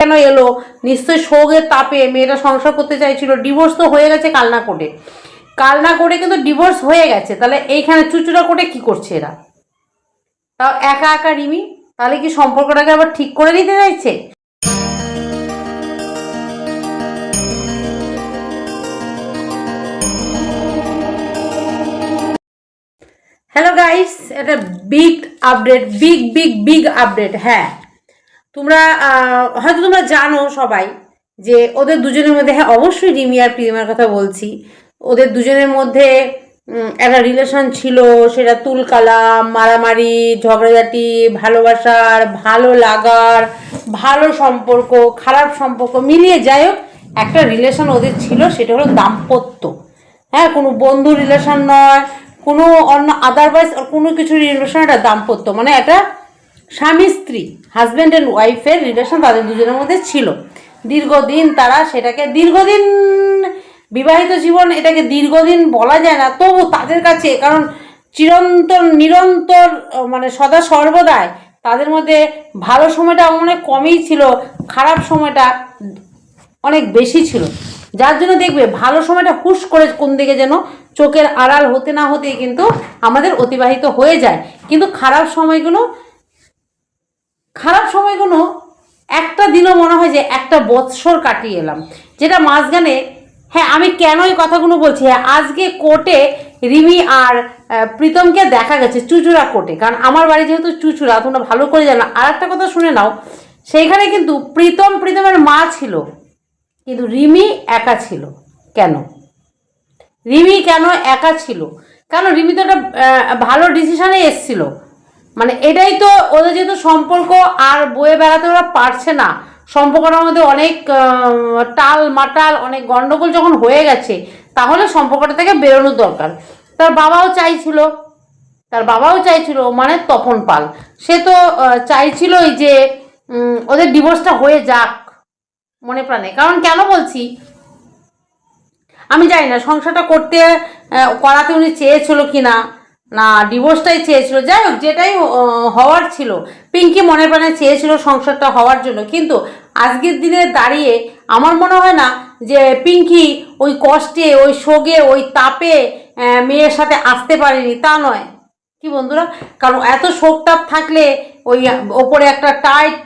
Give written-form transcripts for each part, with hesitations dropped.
কেন এলো? নিশ্চয়ই শোকের তাপে মেয়েটা সংসার করতে চাইছিল। ডিভোর্স তো হয়ে গেছে কালনা কোর্টে, কালনা কোর্টে কিন্তু ডিভোর্স হয়ে গেছে। তাহলে এইখানে চুচুড়া কোর্টে কি করছে এরা? তাও একা একা রিমি, তাহলে কি সম্পর্কটাকে আবার ঠিক করে নিতে চাইছে? হ্যালো গাইস, এটা big update, big big big update. হ্যাঁ, তোমরা হয়তো তোমরা জানো সবাই যে ওদের দুজনের মধ্যে, হ্যাঁ অবশ্যই রিমি আর প্রিয়মার কথা বলছি, ওদের দুজনের মধ্যে একটা রিলেশন ছিল। সেটা তুলকালাম, মারামারি, ঝগড়াঝাটি, ভালোবাসার, ভালো লাগার, ভালো সম্পর্ক, খারাপ সম্পর্ক মিলিয়ে যাই হোক একটা রিলেশন ওদের ছিল। সেটা হলো দাম্পত্য। হ্যাঁ, কোনো বন্ধু রিলেশন নয়, কোনো অন্য আদারওয়াইজ কোনো কিছু রিলেশন, একটা দাম্পত্য মানে একটা স্বামী স্ত্রী, হাজব্যান্ড অ্যান্ড ওয়াইফের রিলেশন তাদের দুজনের মধ্যে ছিল। দীর্ঘদিন তারা সেটাকে, দীর্ঘদিন বিবাহিত জীবন, এটাকে দীর্ঘদিন বলা যায় না, তবু তাদের কাছে, কারণ চিরন্তন নিরন্তর মানে সদা সর্বদাই তাদের মধ্যে ভালো সময়টা অনেক কমই ছিল, খারাপ সময়টা অনেক বেশি ছিল। যার জন্য দেখবে ভালো সময়টা হুশ করে কোন দিকে যেন চোখের আড়াল হতে না হতেই কিন্তু আমাদের অতিবাহিত হয়ে যায়। কিন্তু খারাপ সময়গুলো একটা দিনও মনে হয় যে একটা বৎসর কাটিয়ে এলাম, যেটা মাঝখানে। হ্যাঁ, আমি কেন এই কথাগুলো বলছি, হ্যাঁ আজকে কোর্টে রিমি আর প্রীতমকে দেখা গেছে চুচুড়া কোর্টে, কারণ আমার বাড়ি যেহেতু চুচুড়া, তোমরা ভালো করে জানো। আর একটা কথা শুনে নাও, সেইখানে কিন্তু প্রীতমের মা ছিল, কিন্তু রিমি একা ছিল। কেন রিমি কেন একা ছিল? কেন রিমি তো একটা ভালো ডিসিশনে এসছিল। মানে এটাই তো ওদের যেহেতু সম্পর্ক আর বয়ে বেড়াতে ওরা পারছে না, সম্পর্কটার মধ্যে অনেক টাল মাটাল, অনেক গন্ডগোল যখন হয়ে গেছে, তাহলে সম্পর্কটা থেকে বেরোনোর দরকার। তার বাবাও চাইছিল মানে তপন পাল, সে তো চাইছিলই যে ওদের ডিভোর্সটা হয়ে যাক মনে প্রাণে। কারণ কেন বলছি আমি জানি না, সংসারটা করাতে উনি চেয়েছিল কি না, না ডিভোর্সটাই চেয়েছিল, যাই হোক যেটাই হওয়ার ছিল, পিঙ্কি মনে প্রাণে চেয়েছিল সংসারটা হওয়ার জন্য। কিন্তু আজকের দিনে দাঁড়িয়ে আমার মনে হয় না যে পিঙ্কি ওই কষ্টে, ওই শোকে, ওই তাপে মেয়ের সাথে আসতে পারেনি, তা নয় কি বন্ধুরা? কারণ এত শোক তাপ থাকলে ওই ওপরে একটা টাইট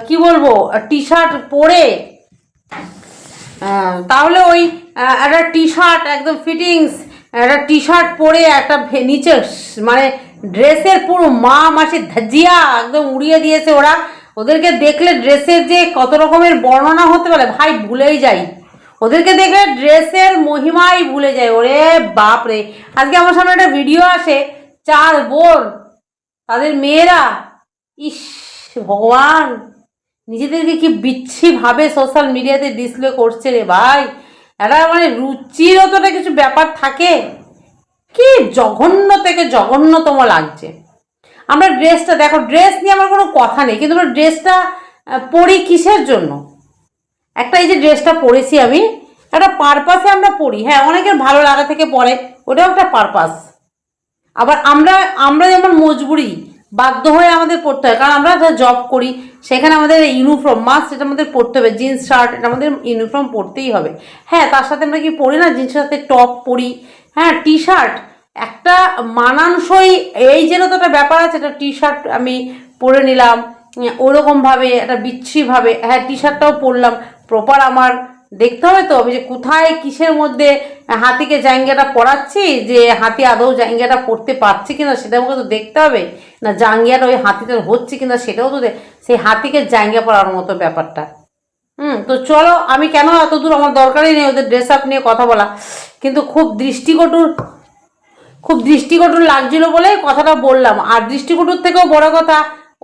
কি বলবো টি শার্ট পরে, তাহলে ওই একটা টি শার্ট একদম ফিটিংস, একটা টি শার্ট পরে একটা নিচে মানে ড্রেসের পুরো মাসি ধাজিয়া একদম উড়িয়ে দিয়েছে ওরা। ওদেরকে দেখলে ড্রেসের যে কত রকমের বর্ণনা হতে পারে ভাই ভুলেই যাই, ওদেরকে দেখলে ড্রেসের মহিমাই ভুলে যায়। ওরে বাপ রে, আজকে আমার সামনে একটা ভিডিও আসে, 4 বোন তাদের মেয়েরা, ইস ভগবান, নিজেদেরকে কি বিচ্ছিভাবে সোশ্যাল মিডিয়াতে ডিসপ্লে করছে রে ভাই। এটা মানে রুচিরও তো একটা কিছু ব্যাপার থাকে, কি জঘন্য থেকে জঘন্যতম লাগছে। আমরা ড্রেসটা দেখো, ড্রেস নিয়ে আমার কোনো কথা নেই, কিন্তু আমরা ড্রেসটা পরি কিসের জন্য? একটা এই যে ড্রেসটা পরেছি আমি, একটা পারপাসে আমরা পরি। হ্যাঁ, অনেকের ভালো লাগা থেকে পরে, ওটাও একটা পারপাস। আবার আমরা যেমন মজবুরি, বাধ্য হয়ে আমাদের পড়তে হয়, কারণ আমরা জব করি, সেখানে আমাদের ইউনিফর্ম মাস্ট, এটা আমাদের পরতে হবে। জিন্স শার্ট, এটা আমাদের ইউনিফর্ম পরতেই হবে। হ্যাঁ, তার সাথে আমরা কি পরি না, জিন্সের সাথে টপ পরি, হ্যাঁ টি শার্ট একটা মানানসই, এই যেন তো একটা ব্যাপার আছে। একটা টি শার্ট আমি পরে নিলাম ওরকমভাবে, একটা বিচ্ছিভাবে, হ্যাঁ টি শার্টটাও পরলাম প্রপার। আমার দেখতে হবে তো আমি যে কোথায় কিসের মধ্যে হাতিকে জাঙ্গিয়াটা পরাচ্ছি, যে হাতি আদৌ জাঙ্গিয়াটা পরতে পারছে কিনা সেটা আমাকে তো দেখতে হবে, না জাঙ্গিয়াটা ওই হাতিটা হচ্ছে কিনা সেটাও তো সেই হাতিকে জাঙ্গিয়া পরার মতো ব্যাপারটা। তো চলো, আমি কেন এত দূর, আমার দরকারই নেই ওদের ড্রেস আপ নিয়ে কথা বলা, কিন্তু খুব দৃষ্টিকটু লাগছিল বলে কথাটা বললাম। আর দৃষ্টিকটুর থেকেও বড় কথা,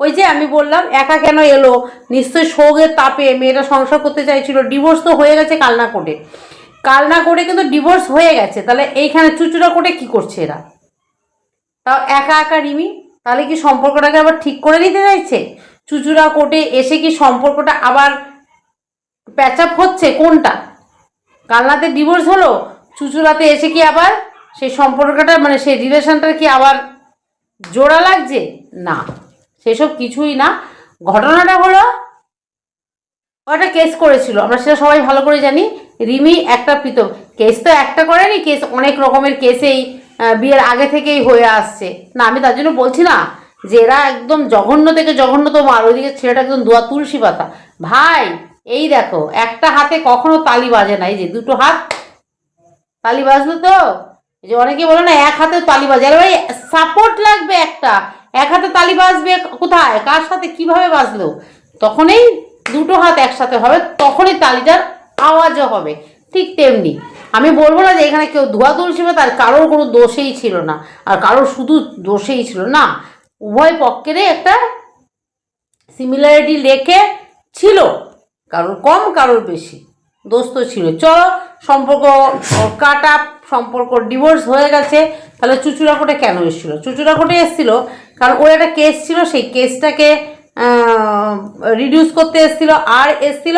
ওই যে আমি বললাম একা কেন এলো, নিশ্চয়ই শোকের তাপে মেয়েটা সংসার করতে চাইছিল। ডিভোর্স তো হয়ে গেছে কালনা কোর্টে কিন্তু ডিভোর্স হয়ে গেছে। তাহলে এইখানে চুচুড়া কোর্টে কি করছে এরা? তাও একা একা রিমি, তাহলে কি সম্পর্কটাকে আবার ঠিক করে নিতে চাইছে? চুচুড়া কোর্টে এসে কি সম্পর্কটা আবার প্যাচ আপ হচ্ছে? কোনটা? কালনাতে ডিভোর্স হলো, চুচুড়াতে এসে কি আবার সেই সম্পর্কটা মানে সেই রিলেশনটা কি আবার জোড়া লাগছে? না, সেসব কিছুই না। ঘটনাটা হলো একটা কেস করেছিল, আমরা সেটা সবাই ভালো করে জানি। রিমি একটা প্রীতম কেস তো একটা করেনি, কেস অনেক রকমের কেসেই বিয়ের আগে থেকেই হয়ে আসছে না। আমি তার জন্য বলছি না যে এরা একদম জঘন্য থেকে জঘন্যতম, আর ওইদিকে ছেলেটা একদম দোয়া তুলসী পাতা। ভাই এই দেখো, একটা হাতে কখনো তালি বাজে না, এই যে দুটো হাত তালি বাজলো তো। এই যে অনেকে বলে না এক হাতে তালি বাজে, আরে ভাই সাপোর্ট লাগবে একটা, এক হাতে তালি বাজবে কোথায়, কার সাথে, কিভাবে বাজলো? তখনই দুটো হাত একসাথে হবে, তখনই তালিটার আওয়াজও হবে। ঠিক তেমনি আমি বলবো না যে এখানে কেউ ধোয়া তুলসী পাতা, তার কারোর কোনো দোষেই ছিল না, আর কারোর শুধু দোষেই ছিল না, উভয় পক্ষেরই একটা সিমিলারিটি রেখে ছিল, কারোর কম কারোর বেশি দোষ তো ছিল। চলো সম্পর্ক কাট আপ, সম্পর্ক ডিভোর্স হয়ে গেছে। তাহলে চুচুড়া কোর্টে কেন এসেছিল? চুচুড়া কোর্টে এসেছিল কারণ ওর একটা কেস ছিল, সেই কেসটাকে রিডিউস করতে এসেছিল, আর এসেছিল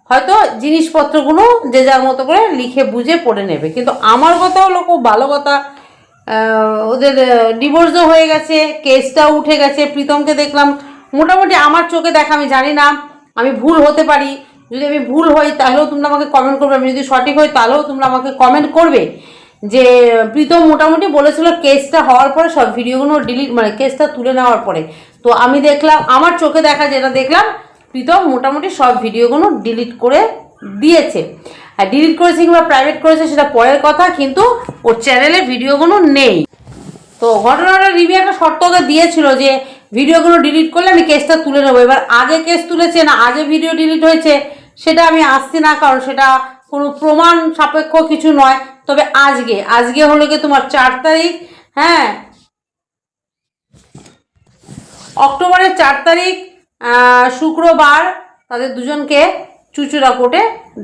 হয়তো জিনিসপত্রগুলো যে যার মতো করে লিখে বুঝে পড়ে নেবে। কিন্তু আমার কথা হলো খুব ভালো কথা, ওদের ডিভোর্সও হয়ে গেছে, কেসটাও উঠে গেছে। প্রীতমকে দেখলাম মোটামুটি আমার চোখে দেখা, আমি জানি না, আমি ভুল হতে পারি, যদি আমি ভুল হই তাহলেও তোমরা আমাকে কমেন্ট করবে, আমি যদি সঠিক হই তাহলেও তোমরা আমাকে কমেন্ট করবে। যে প্রীতম মোটামুটি বলেছিল কেসটা হওয়ার পরে সব ভিডিওগুলো ডিলিট, মানে কেসটা তুলে নেওয়ার পরে। তো আমি দেখলাম, আমার চোখে দেখা যেটা দেখলাম, প্রীতম মোটামুটি সব ভিডিওগুলো ডিলিট করে দিয়েছে। আর ডিলিট করেছে কিংবা প্রাইভেট করেছে সেটা পরের কথা, কিন্তু ওর চ্যানেলে ভিডিওগুলো নেই। তো ঘটনাটা রিমি একটা শর্ত ওকে দিয়েছিল যে ভিডিওগুলো ডিলিট করলে আমি কেসটা তুলে নেবো। এবার আগে কেস তুলেছে না আগে ভিডিও ডিলিট হয়েছে সেটা আমি আসছি না, কারণ সেটা কোনো প্রমাণ সাপেক্ষ কিছু নয়। তবে আজকে হলো কি তোমার 4 তারিখ, হ্যাঁ অক্টোবরের 4 তারিখ শুক্রবার তাদের দুজনকে চুচুড়া কোর্টে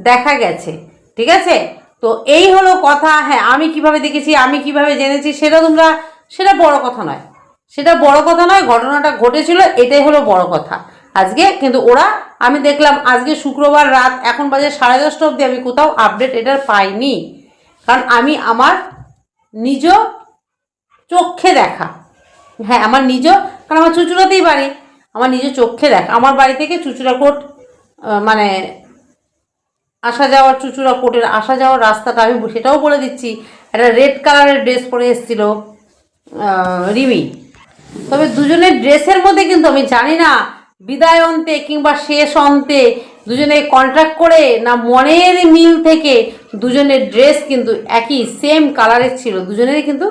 দেখা গেছে। ঠিক আছে, তো এই হলো কথা। হ্যাঁ আমি কিভাবে দেখেছি, আমি কিভাবে জেনেছি সেটা বড় কথা নয়, সেটা বড় কথা নয়, ঘটনাটা ঘটেছিল এটাই হলো বড় কথা। আজকে কিন্তু আমি দেখলাম আজকে শুক্রবার রাত, এখন বাজে 10:30 অবধি আমি কোথাও আপডেট এটার পাইনি, কারণ আমি আমার নিজ চোখে দেখা, হ্যাঁ আমার কারণ আমার চুচুড়াতেই বাড়ি, আমার নিজ চোখে দেখা, আমার বাড়ি থেকে চুচুড়া কোর্ট মানে আসা যাওয়ার, চুচুড়া কোর্টের আসা যাওয়ার রাস্তাটা আমি সেটাও বলে দিচ্ছি। একটা রেড কালারের ড্রেস পরে এসেছিল রিমি। তবে দুজনের ড্রেসের মধ্যে কিন্তু আমি জানি না বিদায় অন্তে কিংবা শেষ অন্তে দুজনে কন্ট্রাক্ট করে না মনের মিল থেকে দুজনের ড্রেস কিন্তু একই সেম কালারের ছিল, দুজনেরই কিন্তু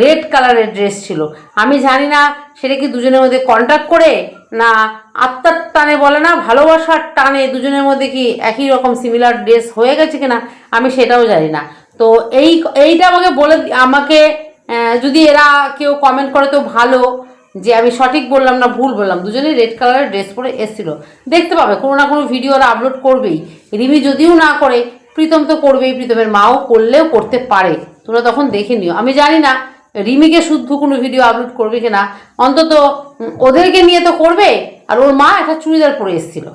রেড কালারের ড্রেস ছিল। আমি জানি না সেটা কি দুজনের মধ্যে কন্ট্রাক্ট করে না আত্মার টানে বলে না ভালোবাসার টানে দুজনের মধ্যে কি একই রকম সিমিলার ড্রেস হয়ে গেছে কিনা আমি সেটাও জানি না। তো এইটা আমাকে যদি এরা কেউ কমেন্ট করে তো ভালো, যে আমি সঠিক বললাম না ভুল বললাম। দুজনেই রেড কালারের ড্রেস পরে এসেছিল, দেখতে পাবে কোনো না কোনো ভিডিও ওরা আপলোড করবেই। রিমি যদিও না করে প্রীতম তো করবেই, প্রীতমের মাও করলেও করতে পারে, তোমরা তখন দেখে নিও। আমি জানি না রিমিকে শুদ্ধ কোনো ভিডিও আপলোড করবে কিনা, অন্তত ওদেরকে নিয়ে তো করবে। আর ওর মা একটা চুড়িদার পরে এসেছিল,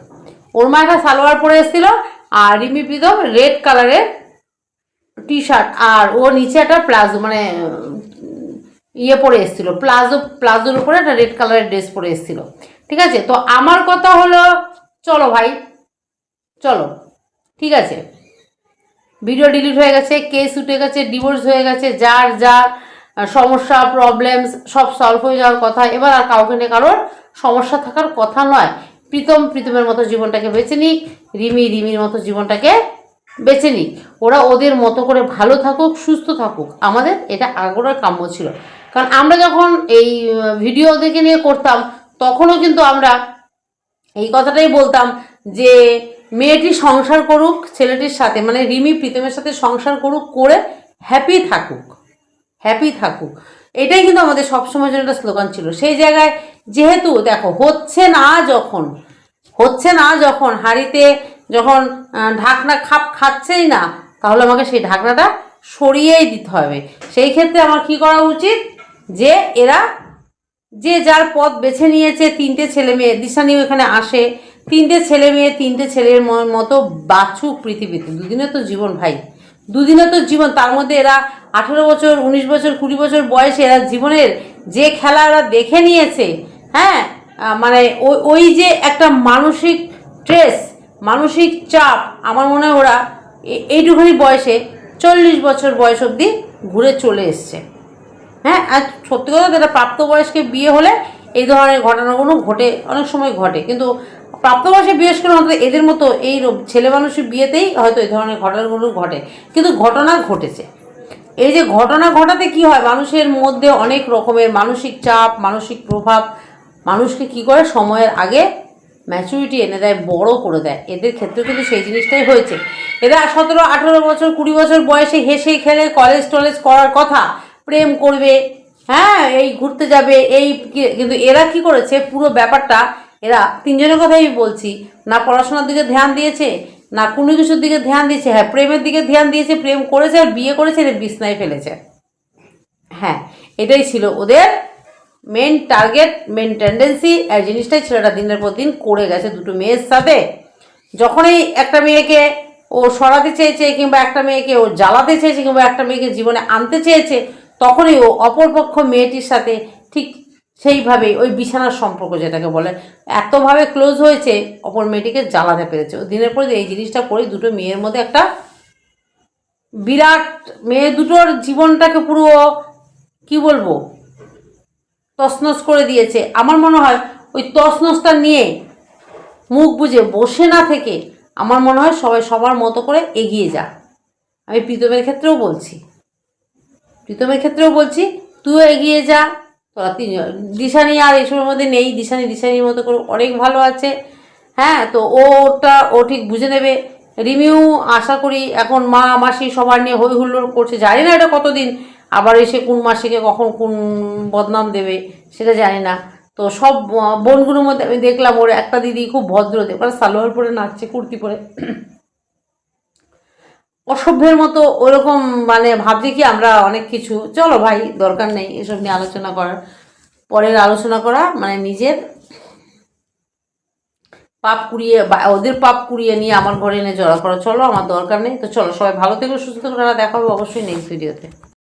ওর মা একটা সালোয়ার পরে এসেছিল, আর রিমি প্রীতম রেড কালারের টি শার্ট, আর ও নিচে একটা প্লাজো মানে পরে এসেছিল, প্লাজোর উপরে একটা রেড কালারের ড্রেস পরে এসেছিল। ঠিক আছে, তো আমার কথা হলো চলো ভাই চলো, ঠিক আছে, ভিডিও ডিলিট হয়ে গেছে, কেস উঠে গেছে, ডিভোর্স হয়ে গেছে, যার যার সমস্যা প্রবলেমস সব সলভ হয়ে যাওয়ার কথা। এবার আর কাউকে নিয়ে কারোর সমস্যা থাকার কথা নয়। প্রীতমের মতো জীবনটাকে বেছে নিক, রিমির মতো জীবনটাকে বেছে নিক, ওরা ওদের মতো করে ভালো থাকুক, সুস্থ থাকুক, আমাদের এটা আগের কাম্য ছিল। কারণ আমরা যখন এই ভিডিও ওদেরকে নিয়ে করতাম তখনও কিন্তু আমরা এই কথাটাই বলতাম যে মেয়েটি সংসার করুক ছেলেটির সাথে, মানে রিমি প্রীতমের সাথে সংসার করুক, করে হ্যাপি থাকুক, এটাই কিন্তু আমাদের সবসময় জন্য একটা স্লোগান ছিল। সেই জায়গায় যেহেতু দেখো হচ্ছে না যখন হাঁড়িতে যখন ঢাকনা খাচ্ছেই না, তাহলে আমাকে সেই ঢাকনাটা সরিয়েই দিতে হবে। সেই ক্ষেত্রে আমার কি করা উচিত, যে এরা যে যার পথ বেছে নিয়েছে, 3টে ছেলে মেয়ে, দিশানিও এখানে আসে, 3টে ছেলে মেয়ে 3টে ছেলের মতো বাছুক পৃথিবীতে। দুদিনের তো জীবন ভাই, দুদিনের তো জীবন, তার মধ্যে এরা 18 বছর 19 বছর 20 বছর বয়সে এরা জীবনের যে খেলা এরা দেখে নিয়েছে, হ্যাঁ মানে ওই যে একটা মানসিক স্ট্রেস, মানসিক চাপ, আমার মনে হয় ওরা এইটুখানি বয়সে 40 বছর বয়স অবধি ঘুরে চলে এসছে। হ্যাঁ, আর সত্যি কথা যেটা প্রাপ্তবয়স্কে বিয়ে হলে এই ধরনের ঘটনাগুলো অনেক সময় ঘটে, কিন্তু প্রাপ্তবয়স্কে বিয়ে করে অন্তত এদের মতো এই ছেলে মানুষের বিয়েতেই হয়তো এই ধরনের ঘটনাগুলো ঘটে, কিন্তু ঘটনা ঘটেছে। এই যে ঘটনা ঘটাতে কি হয়, মানুষের মধ্যে অনেক রকমের মানসিক চাপ, মানসিক প্রভাব মানুষকে কি করে সময়ের আগে ম্যাচুরিটি এনে দেয়, বড় করে দেয়। এদের ক্ষেত্রে কিন্তু সেই জিনিসটাই হয়েছে। এরা 17-18 বছর 20 বছর বয়সে হেসে খেলে কলেজ টলেজ করার কথা, প্রেম করবে, হ্যাঁ, এই ঘুরতে যাবে, কিন্তু এরা কি করেছে পুরো ব্যাপারটা, এরা তিনজনের কথাই বলছি, না পড়াশোনার দিকে ধ্যান দিয়েছে, না কোনো কিছুর দিকে ধ্যান দিয়েছে, হ্যাঁ প্রেমের দিকে ধ্যান দিয়েছে, প্রেম করেছে আর বিয়ে করেছে, এদের বিছনায় ফেলেছে। হ্যাঁ, এটাই ছিল ওদের মেন টার্গেট, মেন টেন্ডেন্সি। এই জিনিসটাই ছেলেটা দিনের পর দিন করে গেছে দুটো মেয়ের সাথে। যখনই একটা মেয়েকে ও সরাতে চেয়েছে, কিংবা একটা মেয়েকে ও জ্বালাতে চেয়েছে, কিংবা একটা মেয়েকে জীবনে আনতে চেয়েছে, তখনই ও অপরপক্ষ মেয়েটির সাথে ঠিক সেইভাবেই ওই বিছানার সম্পর্ক যেটাকে বলে, এতভাবে ক্লোজ হয়েছে, অপর মেয়েটিকে জ্বালাতে পেরেছে। ও দিনের পর এই জিনিসটা করেই দুটো মেয়ের মধ্যে একটা বিরাট, মেয়ে দুটোর জীবনটাকে পুরো কি বলবো তছনছ করে দিয়েছে। আমার মনে হয় ওই তছনছটা নিয়ে মুখ বুজে বসে না থেকে আমার মনে হয় সবাই সবার মতো করে এগিয়ে যা। আমি প্রীতমের ক্ষেত্রেও বলছি তুইও এগিয়ে যা। তোরা দিশানি আর এসবের মধ্যে নেই, দিশানির মতো করে অনেক ভালো আছে। হ্যাঁ, তো ও ঠিক বুঝে নেবে। রিমিও আশা করি এখন মা মাসি সবার নিয়ে হই হুল্লোড় করছে, জানি না এটা কতদিন, আবার এসে কোন মাসিকে কখন কোন বদনাম দেবে সেটা জানি না। তো সব বোনগুলোর মধ্যে আমি দেখলাম ওর একটা দিদি খুব ভদ্র, ওরা সালোয়ার পরে নাচছে, কুর্তি পরে, অসভ্যের মতো ওরকম, মানে ভাবছি কি আমরা অনেক কিছু, চলো ভাই দরকার নেই এসব নিয়ে আলোচনা করার, পরের আলোচনা করা মানে নিজের পাপ কুড়িয়ে বা ওদের পাপ কুড়িয়ে নিয়ে আমার ঘরে এনে জড়া করা, চলো আমার দরকার নেই। তো চলো সবাই ভালো থেকো, সুস্থ থেকো, দেখা হবে অবশ্যই নেক্সট ভিডিওতে।